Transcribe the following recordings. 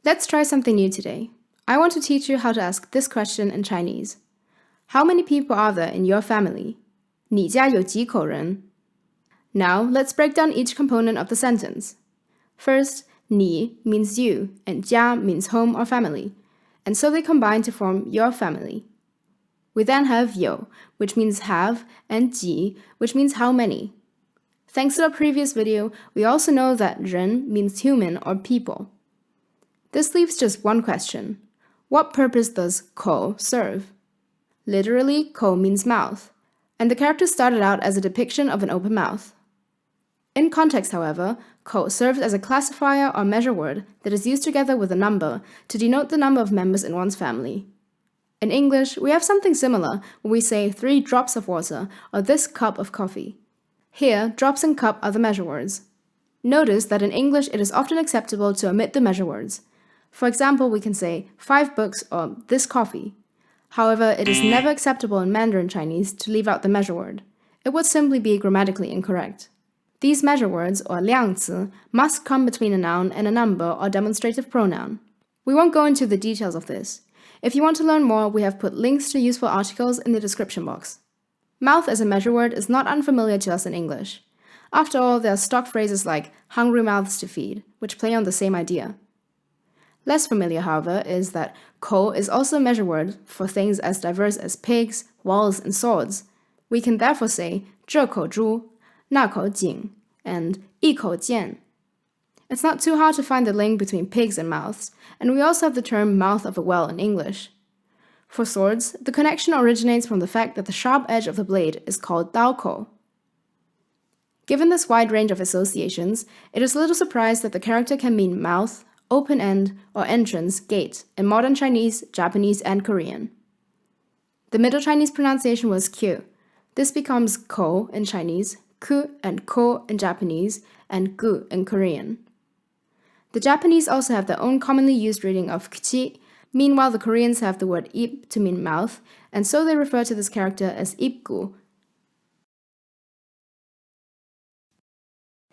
Let's try something new today. I want to teach you how to ask this question in Chinese. How many people are there in your family? 你家有几口人? Now, let's break down each component of the sentence. First, 你 means you, and 家 means home or family, and so they combine to form your family. We then have 有, which means have, and 几, which means how many. Thanks to our previous video, we also know that 人 means human or people. This leaves just one question. What purpose does 口 serve? Literally, 口 means mouth, and the character started out as a depiction of an open mouth. In context, however, 口 serves as a classifier or measure word that is used together with a number to denote the number of members in one's family. In English, we have something similar when we say 3 drops of water or this cup of coffee. Here, drops and cup are the measure words. Notice that in English it is often acceptable to omit the measure words. For example, we can say 5 books or this coffee. However, it is never acceptable in Mandarin Chinese to leave out the measure word. It would simply be grammatically incorrect. These measure words, or 量词, must come between a noun and a number or demonstrative pronoun. We won't go into the details of this. If you want to learn more, we have put links to useful articles in the description box. Mouth as a measure word is not unfamiliar to us in English. After all, there are stock phrases like hungry mouths to feed, which play on the same idea. Less familiar, however, is that 口 is also a measure word for things as diverse as pigs, walls, and swords. We can therefore say 这口猪, 那口井, and 一口剑. It's not too hard to find the link between pigs and mouths, and we also have the term mouth of a well in English. For swords, the connection originates from the fact that the sharp edge of the blade is called 刀口. Given this wide range of associations, it is little surprise that the character can mean mouth, open end, or entrance, gate, in modern Chinese, Japanese, and Korean. The Middle Chinese pronunciation was Q. This becomes ko in Chinese, ku and ko in Japanese, and gu in Korean. The Japanese also have their own commonly used reading of kchi. Meanwhile, the Koreans have the word ip to mean mouth, and so they refer to this character as ipgu.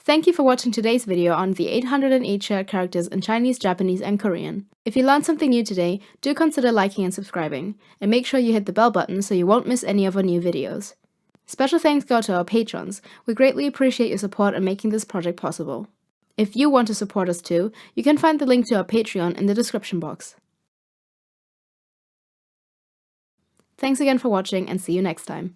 Thank you for watching today's video on the 808 shared characters in Chinese, Japanese, and Korean. If you learned something new today, do consider liking and subscribing, and make sure you hit the bell button so you won't miss any of our new videos. Special thanks go to our patrons. We greatly appreciate your support in making this project possible. If you want to support us too, you can find the link to our Patreon in the description box. Thanks again for watching, and see you next time.